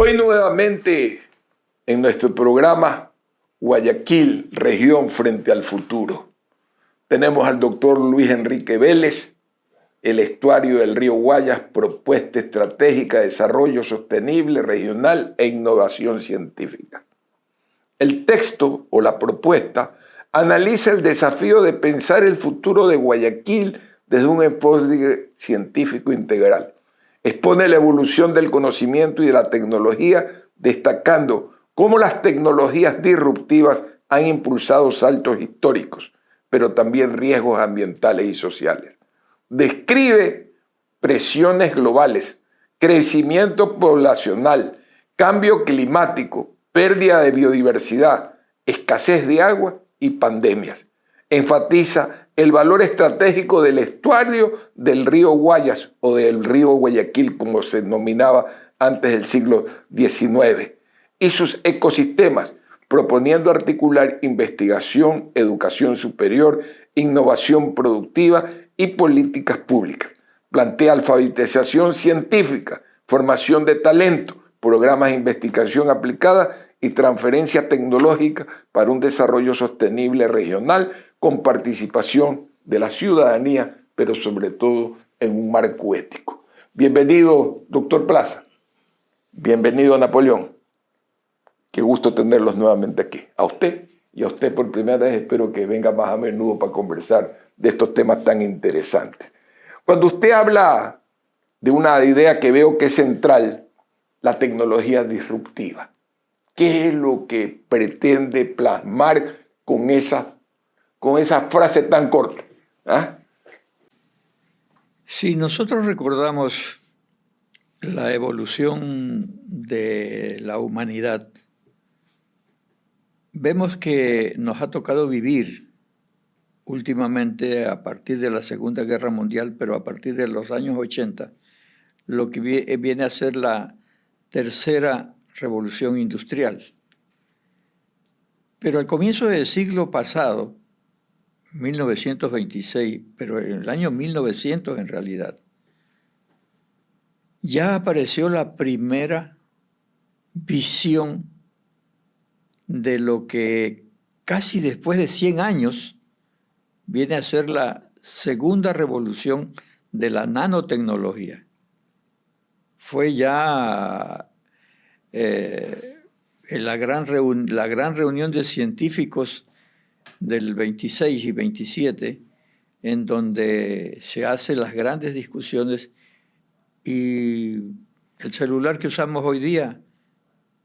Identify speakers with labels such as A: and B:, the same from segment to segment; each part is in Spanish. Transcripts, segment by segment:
A: Hoy nuevamente en nuestro programa Guayaquil, región frente al futuro. Tenemos al doctor Luis Enrique Vélez, el estuario del río Guayas, propuesta estratégica de desarrollo sostenible regional e innovación científica. El texto o la propuesta analiza el desafío de pensar el futuro de Guayaquil desde un enfoque científico integral. Expone la evolución del conocimiento y de la tecnología, destacando cómo las tecnologías disruptivas han impulsado saltos históricos, pero también riesgos ambientales y sociales. Describe presiones globales, crecimiento poblacional, cambio climático, pérdida de biodiversidad, escasez de agua y pandemias. Enfatiza el valor estratégico del estuario del río Guayas o del río Guayaquil, como se denominaba antes del siglo XIX, y sus ecosistemas, proponiendo articular investigación, educación superior, innovación productiva y políticas públicas. Plantea alfabetización científica, formación de talento, programas de investigación aplicada y transferencia tecnológica para un desarrollo sostenible regional con participación de la ciudadanía, pero sobre todo en un marco ético. Bienvenido, doctor Plaza. Bienvenido, Napoleón. Qué gusto tenerlos nuevamente aquí. A usted y a usted por primera vez, espero que venga más a menudo para conversar de estos temas tan interesantes. Cuando usted habla de una idea que veo que es central, la tecnología disruptiva, ¿qué es lo que pretende plasmar con esa frase tan corta? ¿Ah?
B: Si nosotros recordamos la evolución de la humanidad, vemos que nos ha tocado vivir últimamente a partir de la Segunda Guerra Mundial, pero a partir de los años 80, lo que viene a ser la tercera revolución industrial. Pero al comienzo del siglo pasado, 1926, pero en el año 1900 en realidad, ya apareció la primera visión de lo que casi después de 100 años viene a ser la segunda revolución de la nanotecnología. Fue ya la gran reunión de científicos del 26 y 27, en donde se hacen las grandes discusiones, y el celular que usamos hoy día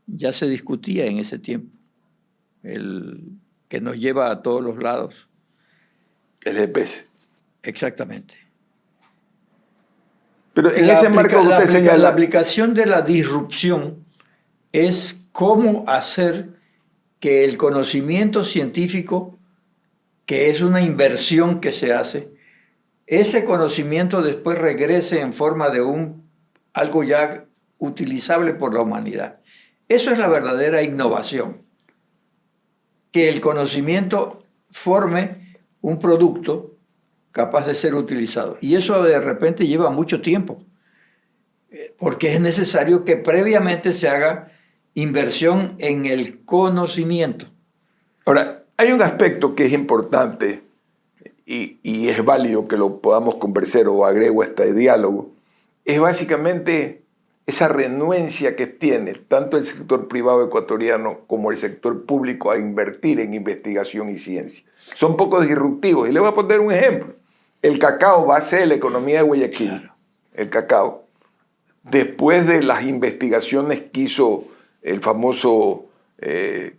B: ya se discutía en ese tiempo, el que nos lleva a todos los lados.
A: El GPS.
B: Exactamente.
A: Pero en ese marco que usted señala,
B: la aplicación de la disrupción es cómo hacer que el conocimiento científico, que es una inversión que se hace, ese conocimiento después regrese en forma de algo ya utilizable por la humanidad. Eso es la verdadera innovación. Que el conocimiento forme un producto capaz de ser utilizado. Y eso de repente lleva mucho tiempo, porque es necesario que previamente se haga inversión en el conocimiento.
A: Ahora, hay un aspecto que es importante y es válido que lo podamos conversar o agrego a este diálogo, es básicamente esa renuencia que tiene tanto el sector privado ecuatoriano como el sector público a invertir en investigación y ciencia. Son poco disruptivos. Y le voy a poner un ejemplo. El cacao, base de la economía de Guayaquil, claro. El cacao, después de las investigaciones que hizo el famoso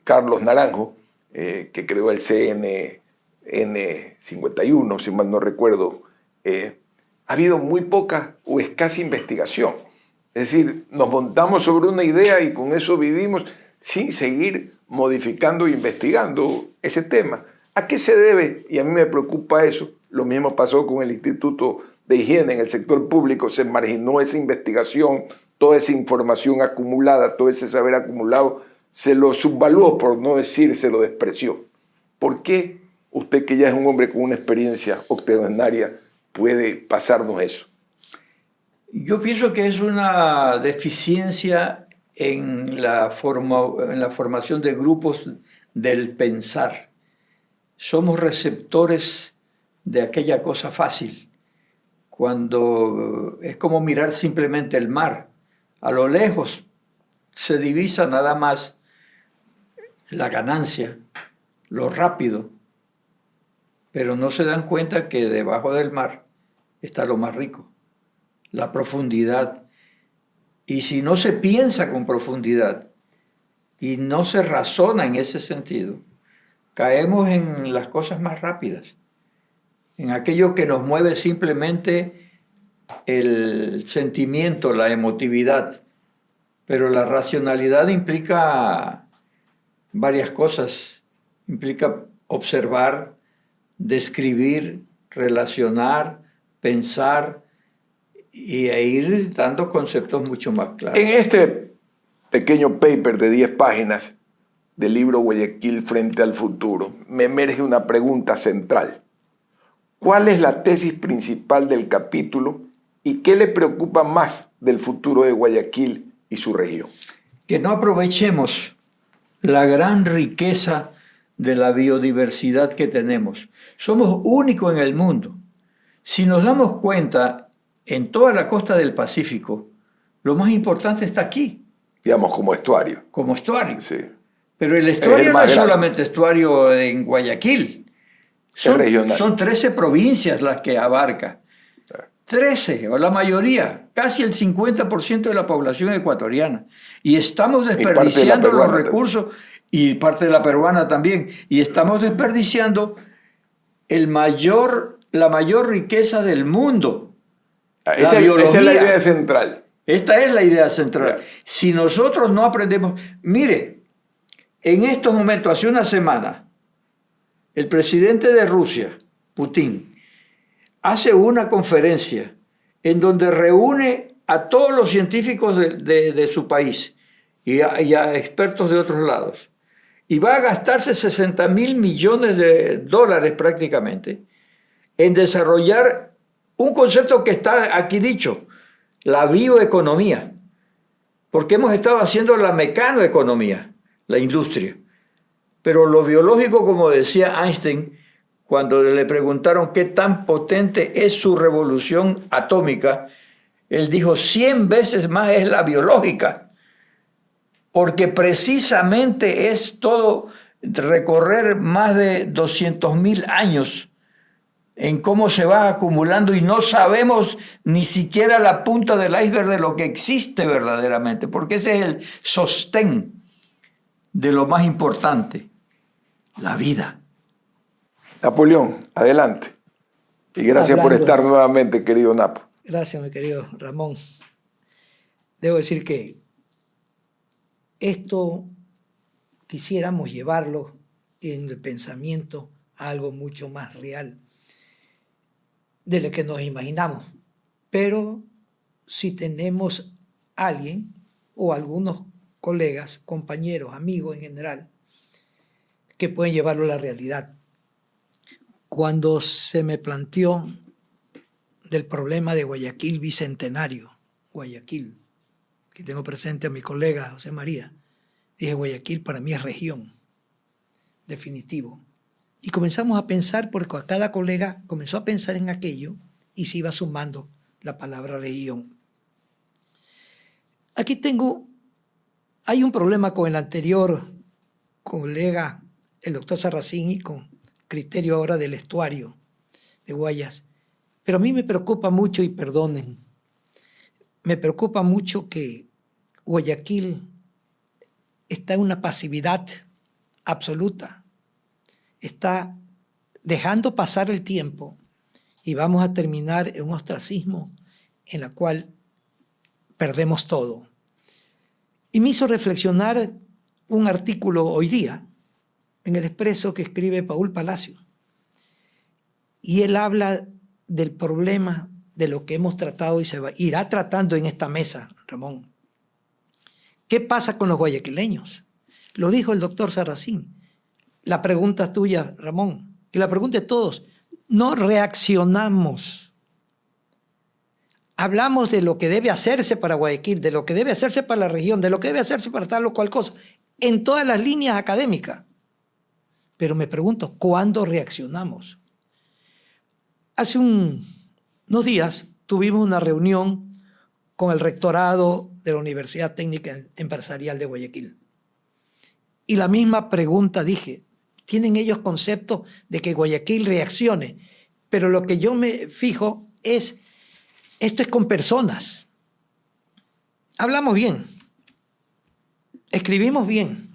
A: Carlos Naranjo, que creó el CNN51, si mal no recuerdo, ha habido muy poca o escasa investigación. Es decir, nos montamos sobre una idea y con eso vivimos sin seguir modificando e investigando ese tema. ¿A qué se debe? Y a mí me preocupa eso. Lo mismo pasó con el Instituto de Higiene en el sector público. Se marginó esa investigación, toda esa información acumulada, todo ese saber acumulado, se lo subvaluó, por no decir se lo despreció. ¿Por qué usted, que ya es un hombre con una experiencia octogenaria, puede pasarnos eso?
B: Yo pienso que es una deficiencia en la formación de grupos del pensar. Somos receptores de aquella cosa fácil, cuando es como mirar simplemente el mar. A lo lejos se divisa nada más la ganancia, lo rápido, pero no se dan cuenta que debajo del mar está lo más rico, la profundidad. Y si no se piensa con profundidad y no se razona en ese sentido, caemos en las cosas más rápidas, en aquello que nos mueve simplemente el sentimiento, la emotividad. Pero la racionalidad implica varias cosas. Implica observar, describir, relacionar, pensar e ir dando conceptos mucho más claros.
A: En este pequeño paper de 10 páginas del libro Guayaquil frente al futuro, me emerge una pregunta central. ¿Cuál es la tesis principal del capítulo y qué le preocupa más del futuro de Guayaquil y su región?
B: Que no aprovechemos la gran riqueza de la biodiversidad que tenemos. Somos únicos en el mundo. Si nos damos cuenta, en toda la costa del Pacífico, lo más importante está aquí.
A: Digamos, como estuario.
B: Como estuario.
A: Sí.
B: Pero el estuario no es
A: grande.
B: solamente estuario en Guayaquil. Son 13 provincias las que abarca. 13, o la mayoría, casi el 50% de la población ecuatoriana. Y estamos desperdiciando los recursos, y parte de la peruana también, y estamos desperdiciando la mayor riqueza del mundo, la biología.
A: Esa es la idea central.
B: Esta es la idea central. Si nosotros no aprendemos... Mire, en estos momentos, hace una semana, el presidente de Rusia, Putin, hace una conferencia en donde reúne a todos los científicos de su país y a expertos de otros lados. Y va a gastarse 60.000 millones de dólares prácticamente en desarrollar un concepto que está aquí dicho, la bioeconomía. Porque hemos estado haciendo la mecanoeconomía, la industria. Pero lo biológico, como decía Einstein, cuando le preguntaron qué tan potente es su revolución atómica, él dijo 100 veces más es la biológica, porque precisamente es todo recorrer más de 200.000 años en cómo se va acumulando y no sabemos ni siquiera la punta del iceberg de lo que existe verdaderamente, porque ese es el sostén de lo más importante, la vida.
A: Napoleón, adelante. Y gracias por estar nuevamente, querido Napo.
C: Gracias, mi querido Ramón. Debo decir que esto quisiéramos llevarlo en el pensamiento a algo mucho más real de lo que nos imaginamos. Pero si tenemos alguien o algunos colegas, compañeros, amigos en general, que pueden llevarlo a la realidad. Cuando se me planteó del problema de Guayaquil Bicentenario, Guayaquil, que tengo presente a mi colega José María, dije, Guayaquil para mí es región, definitivo. Y comenzamos a pensar, porque a cada colega comenzó a pensar en aquello y se iba sumando la palabra región. Aquí hay un problema con el anterior colega, el doctor Sarracini, con criterio ahora del estuario de Guayas. Pero a mí me preocupa mucho, y perdonen, me preocupa mucho que Guayaquil está en una pasividad absoluta. Está dejando pasar el tiempo y vamos a terminar en un ostracismo en la cual perdemos todo. Y me hizo reflexionar un artículo hoy día en el Expreso que escribe Paul Palacio. Y él habla del problema de lo que hemos tratado y se irá tratando en esta mesa, Ramón. ¿Qué pasa con los guayaquileños? Lo dijo el doctor Sarracín. La pregunta es tuya, Ramón, y la pregunta de todos. No reaccionamos hablamos de lo que debe hacerse para Guayaquil, de lo que debe hacerse para la región, de lo que debe hacerse para tal o cual cosa, en todas las líneas académicas. Pero me pregunto, ¿cuándo reaccionamos? Hace unos días tuvimos una reunión con el rectorado de la Universidad Técnica Empresarial de Guayaquil. Y la misma pregunta dije, ¿tienen ellos concepto de que Guayaquil reaccione? Pero lo que yo me fijo es, esto es con personas. Hablamos bien, escribimos bien,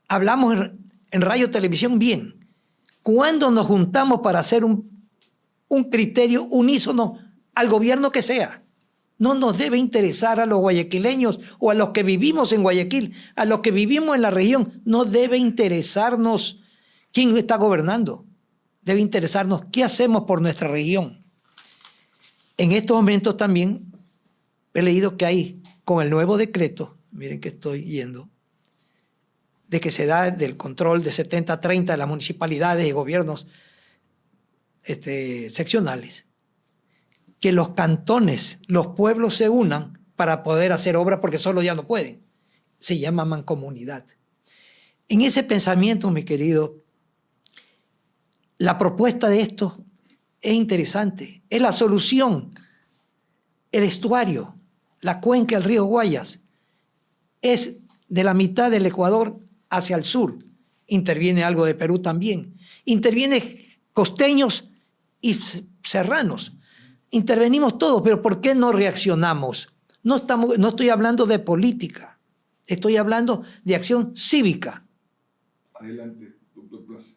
C: hablamos en radio, televisión bien. ¿Cuándo nos juntamos para hacer un criterio unísono al gobierno que sea? No nos debe interesar a los guayaquileños o a los que vivimos en Guayaquil, a los que vivimos en la región. No debe interesarnos quién está gobernando. Debe interesarnos qué hacemos por nuestra región. En estos momentos también he leído que hay, con el nuevo decreto, miren que estoy yendo, de que se da del control de 70-30 de las municipalidades y gobiernos seccionales, que los cantones, los pueblos se unan para poder hacer obras porque solo ya no pueden. Se llama mancomunidad. En ese pensamiento, mi querido, la propuesta de esto es interesante. Es la solución. El estuario, la cuenca del río Guayas, es de la mitad del Ecuador hacia el sur. Interviene algo de Perú también. Interviene costeños y serranos. Intervenimos todos, pero ¿por qué no reaccionamos? No estoy hablando de política, estoy hablando de acción cívica.
A: Adelante, doctor Plaza.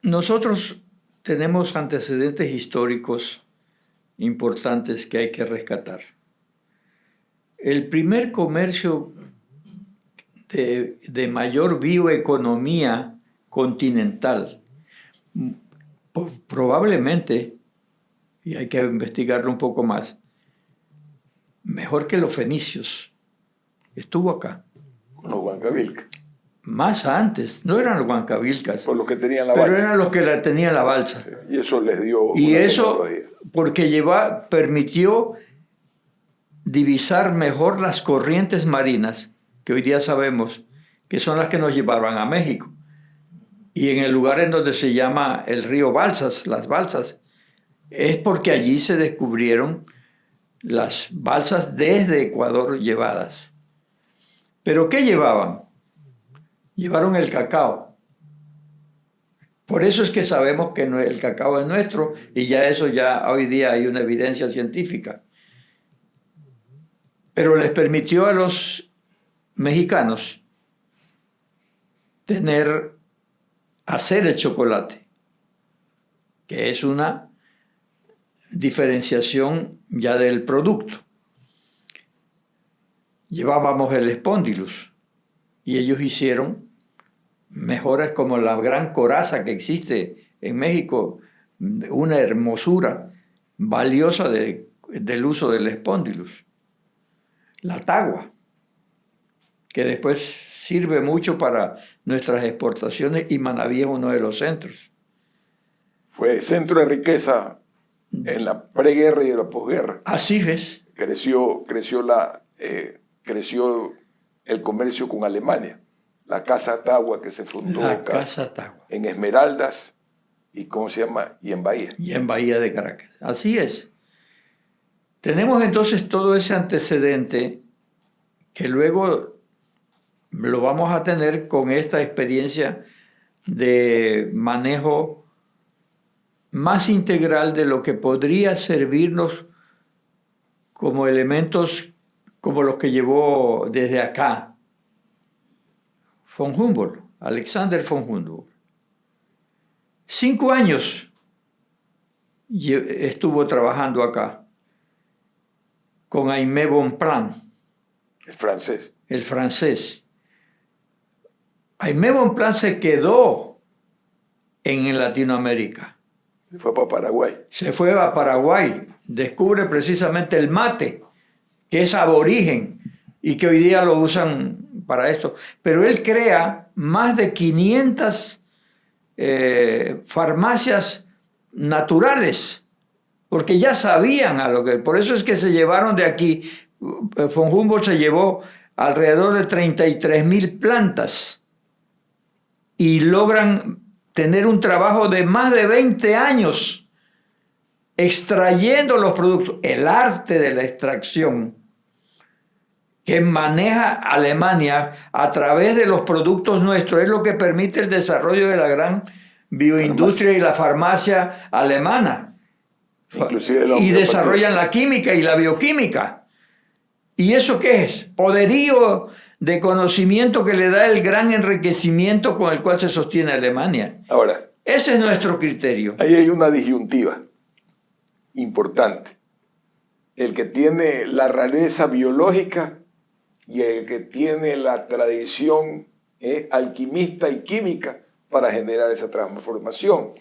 B: Nosotros tenemos antecedentes históricos importantes que hay que rescatar. El primer comercio de mayor bioeconomía continental, probablemente, y hay que investigarlo un poco más, mejor que los fenicios, estuvo acá.
A: Con los huancavilcas.
B: Más antes, no eran los huancavilcas,
A: Por los que tenían la
B: pero
A: balsa.
B: eran los que tenían la balsa.
A: Sí, y eso les dio...
B: Y
A: una
B: eso
A: tecnología.
B: porque permitió divisar mejor las corrientes marinas, que hoy día sabemos que son las que nos llevaban a México. Y en el lugar en donde se llama el río Balsas, las balsas, es porque allí se descubrieron las balsas desde Ecuador llevadas. ¿Pero qué llevaban? Llevaron el cacao. Por eso es que sabemos que el cacao es nuestro y ya hoy día hay una evidencia científica. Pero les permitió a los mexicanos hacer el chocolate, que es una diferenciación ya del producto. Llevábamos el espóndilus y ellos hicieron mejoras como la gran coraza que existe en México, una hermosura valiosa del uso del espóndilus. La tagua, que después sirve mucho para nuestras exportaciones, y Manaví es uno de los centros.
A: Fue centro de riqueza en la preguerra y en la posguerra.
B: Así es.
A: Creció el comercio con Alemania. La Casa Tagua que se fundó
B: La
A: acá,
B: Casa Tagua.
A: en Esmeraldas y y en Bahía.
B: Y en Bahía de Caracas. Así es. Tenemos entonces todo ese antecedente que luego lo vamos a tener con esta experiencia de manejo más integral de lo que podría servirnos como elementos como los que llevó desde acá von Humboldt, Alexander von Humboldt. 5 años estuvo trabajando acá con Aimé Bonpland,
A: El francés.
B: Aimé Bonpland se quedó en Latinoamérica.
A: Se fue a Paraguay.
B: Descubre precisamente el mate, que es aborigen y que hoy día lo usan para esto. Pero él crea más de 500 farmacias naturales, porque ya sabían a lo que... Por eso es que se llevaron de aquí, von Humboldt se llevó alrededor de 33,000 plantas y logran tener un trabajo de más de 20 años extrayendo los productos. El arte de la extracción que maneja Alemania a través de los productos nuestros es lo que permite el desarrollo de la gran bioindustria y la farmacia alemana. Y desarrollan la química y la bioquímica. ¿Y eso qué es? Poderío de conocimiento que le da el gran enriquecimiento con el cual se sostiene Alemania.
A: Ahora,
B: ese es nuestro criterio.
A: Ahí hay una disyuntiva importante. El que tiene la rareza biológica y el que tiene la tradición alquimista y química para generar esa transformación.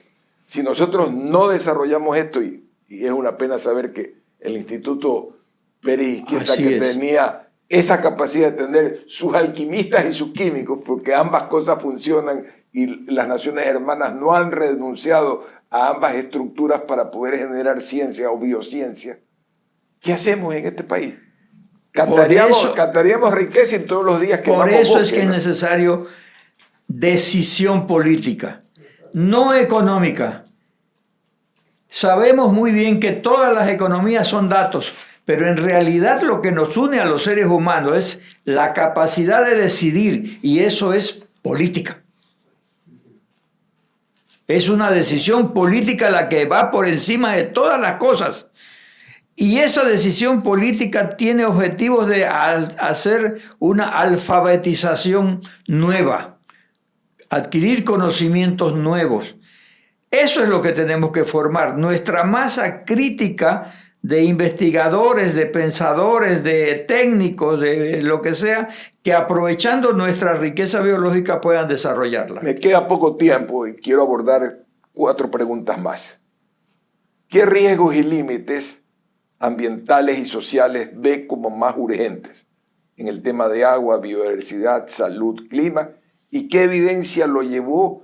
A: Si nosotros no desarrollamos esto, y es una pena saber que el Instituto Pérez Izquierda, que tenía esa capacidad de tener sus alquimistas y sus químicos, porque ambas cosas funcionan y las naciones hermanas no han renunciado a ambas estructuras para poder generar ciencia o biociencia. ¿Qué hacemos en este país? Cantaríamos riqueza y todos los días que
B: por eso es que es necesario decisión política, no económica. Sabemos muy bien que todas las economías son datos, pero en realidad lo que nos une a los seres humanos es la capacidad de decidir, y eso es política. Es una decisión política la que va por encima de todas las cosas. Y esa decisión política tiene objetivos de hacer una alfabetización nueva, adquirir conocimientos nuevos. Eso es lo que tenemos que formar. Nuestra masa crítica de investigadores, de pensadores, de técnicos, de lo que sea, que aprovechando nuestra riqueza biológica puedan desarrollarla.
A: Me queda poco tiempo y quiero abordar 4 preguntas más. ¿Qué riesgos y límites ambientales y sociales ve como más urgentes en el tema de agua, biodiversidad, salud, clima? ¿Y qué evidencia lo llevó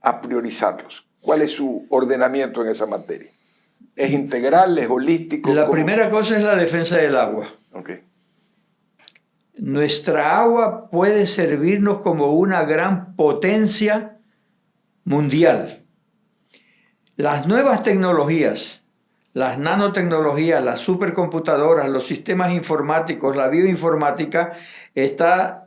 A: a priorizarlos? ¿Cuál es su ordenamiento en esa materia? ¿Es integral, es holístico?
B: La primera cosa es la defensa del agua.
A: Okay.
B: Nuestra agua puede servirnos como una gran potencia mundial. Las nuevas tecnologías, las nanotecnologías, las supercomputadoras, los sistemas informáticos, la bioinformática está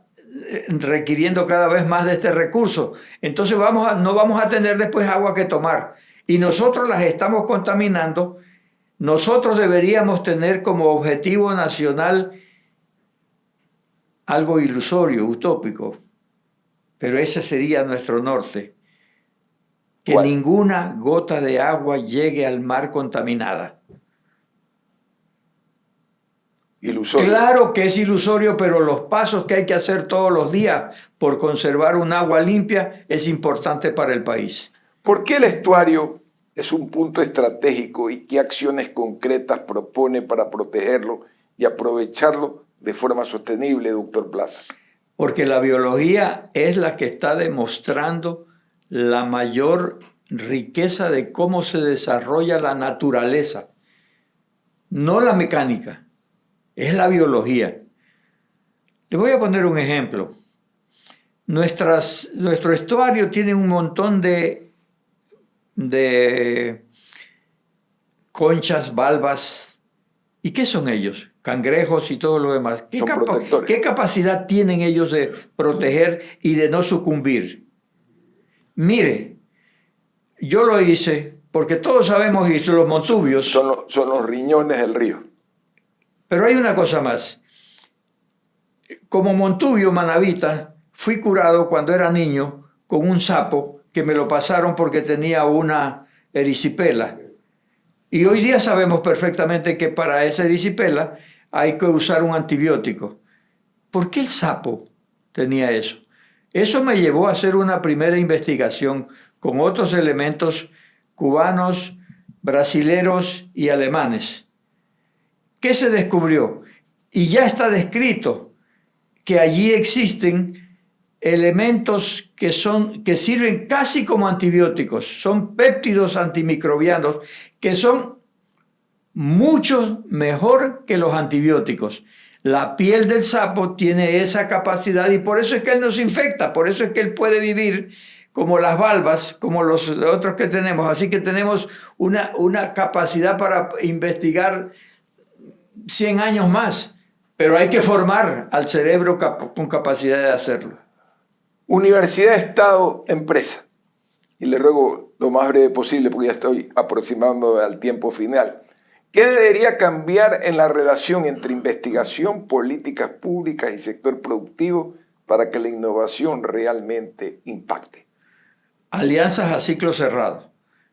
B: requiriendo cada vez más de este recurso. Entonces no vamos a tener después agua que tomar. Y nosotros las estamos contaminando. Nosotros deberíamos tener como objetivo nacional algo ilusorio, utópico, pero ese sería nuestro norte. Que
A: ¿cuál?
B: Ninguna gota de agua llegue al mar contaminada.
A: Ilusorio.
B: Claro que es ilusorio, pero los pasos que hay que hacer todos los días por conservar un agua limpia es importante para el país.
A: ¿Por qué el estuario es un punto estratégico y qué acciones concretas propone para protegerlo y aprovecharlo de forma sostenible, doctor Plaza?
B: Porque la biología es la que está demostrando la mayor riqueza de cómo se desarrolla la naturaleza, no la mecánica, es la biología. Les voy a poner un ejemplo. Nuestro estuario tiene un montón de conchas, valvas. ¿Y qué son ellos? Cangrejos y todo lo demás. ¿Qué capacidad tienen ellos de proteger y de no sucumbir? Mire, yo lo hice porque todos sabemos, y los montubios...
A: Son los riñones del río.
B: Pero hay una cosa más. Como montubio manabita, fui curado cuando era niño con un sapo que me lo pasaron porque tenía una erisipela. Y hoy día sabemos perfectamente que para esa erisipela hay que usar un antibiótico. ¿Por qué el sapo tenía eso? Eso me llevó a hacer una primera investigación con otros elementos cubanos, brasileros y alemanes. ¿Qué se descubrió? Y ya está descrito que allí existen elementos que sirven casi como antibióticos. Son péptidos antimicrobianos que son mucho mejor que los antibióticos. La piel del sapo tiene esa capacidad y por eso es que él nos infecta, por eso es que él puede vivir como las valvas, como los otros que tenemos. Así que tenemos una capacidad para investigar 100 años más, pero hay que formar al cerebro con capacidad de hacerlo.
A: Universidad, Estado, empresa. Y le ruego lo más breve posible porque ya estoy aproximándome al tiempo final. ¿Qué debería cambiar en la relación entre investigación, políticas públicas y sector productivo para que la innovación realmente impacte?
B: Alianzas a ciclo cerrado.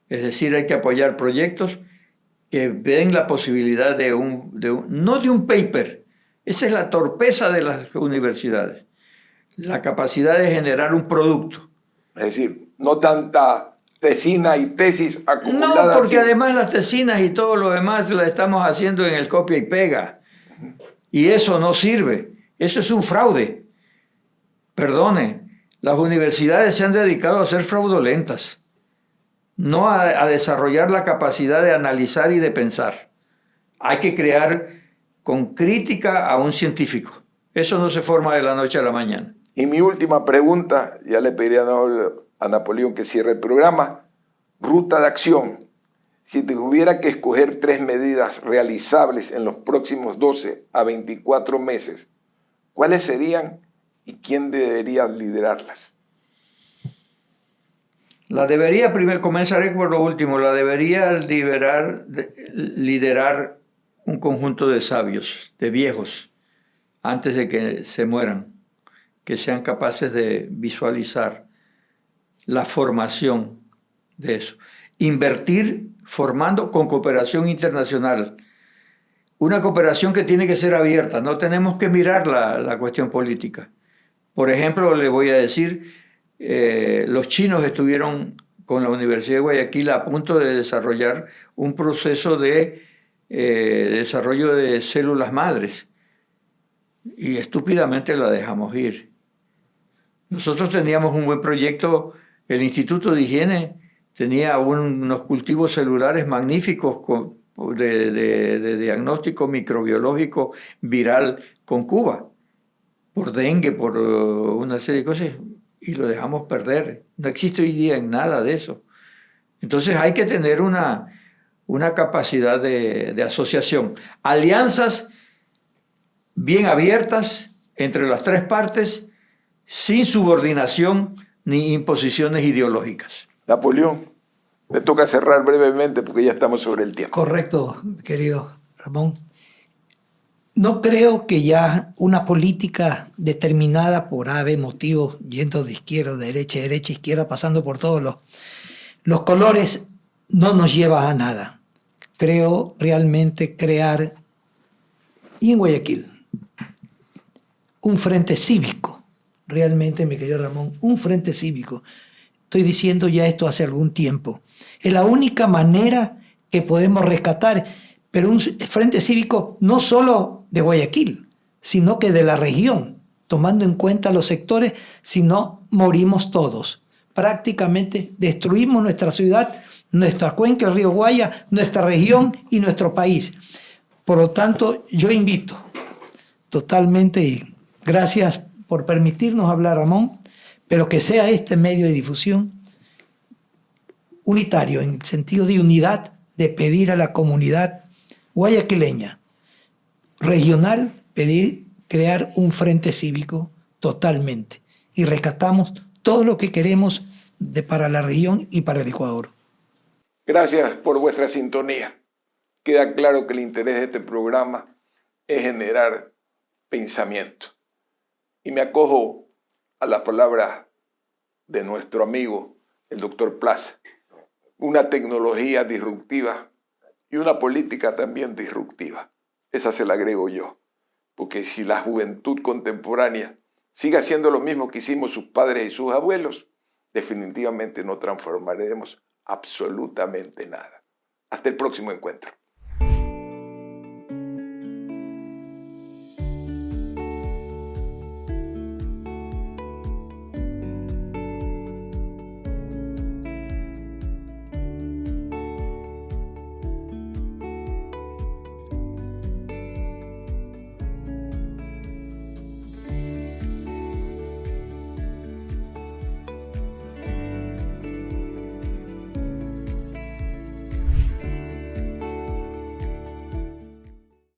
B: Es decir, hay que apoyar proyectos que den la posibilidad no de un paper. Esa es la torpeza de las universidades. La capacidad de generar un producto.
A: Es decir, no tanta tesina y tesis acumuladas.
B: No, porque además las tesinas y todo lo demás las estamos haciendo en el copia y pega. Y eso no sirve. Eso es un fraude. Perdone, las universidades se han dedicado a ser fraudulentas, no a desarrollar la capacidad de analizar y de pensar. Hay que crear con crítica a un científico. Eso no se forma de la noche a la mañana.
A: Y mi última pregunta, ya le pediría a Napoleón que cierre el programa. Ruta de acción. Si tuviera que escoger 3 medidas realizables en los próximos 12 a 24 meses, ¿cuáles serían y quién debería liderarlas?
B: Comenzaré por lo último, la debería liderar un conjunto de sabios, de viejos, antes de que se mueran, que sean capaces de visualizar la formación de eso. Invertir formando con cooperación internacional. Una cooperación que tiene que ser abierta, no tenemos que mirar la cuestión política. Por ejemplo, le voy a decir, los chinos estuvieron con la Universidad de Guayaquil a punto de desarrollar un proceso de desarrollo de células madres y estúpidamente la dejamos ir. Nosotros teníamos un buen proyecto, el Instituto de Higiene tenía unos cultivos celulares magníficos de diagnóstico microbiológico viral con Cuba, por dengue, por una serie de cosas, y lo dejamos perder. No existe hoy día en nada de eso. Entonces hay que tener una capacidad de asociación. Alianzas bien abiertas entre las 3 partes, sin subordinación ni imposiciones ideológicas.
A: Napoleón, me toca cerrar brevemente porque ya estamos sobre el tiempo.
C: Correcto, querido Ramón. No creo que ya una política determinada por A, B motivos, yendo de izquierda, derecha, izquierda, pasando por todos los colores, no nos lleva a nada. Creo realmente crear, y en Guayaquil, un frente cívico. Realmente, mi querido Ramón, un frente cívico. Estoy diciendo ya esto hace algún tiempo. Es la única manera que podemos rescatar, pero un frente cívico no solo de Guayaquil, sino que de la región, tomando en cuenta los sectores, si no morimos todos. Prácticamente destruimos nuestra ciudad, nuestra cuenca, el río Guaya, nuestra región y nuestro país. Por lo tanto, yo invito totalmente, y gracias por permitirnos hablar, Ramón, pero que sea este medio de difusión unitario, en el sentido de unidad, de pedir a la comunidad guayaquileña, regional, crear un frente cívico totalmente. Y rescatamos todo lo que queremos para la región y para el Ecuador.
A: Gracias por vuestra sintonía. Queda claro que el interés de este programa es generar pensamiento. Y me acojo a las palabras de nuestro amigo, el doctor Plaza. Una tecnología disruptiva y una política también disruptiva. Esa se la agrego yo. Porque si la juventud contemporánea sigue haciendo lo mismo que hicimos sus padres y sus abuelos, definitivamente no transformaremos absolutamente nada. Hasta el próximo encuentro.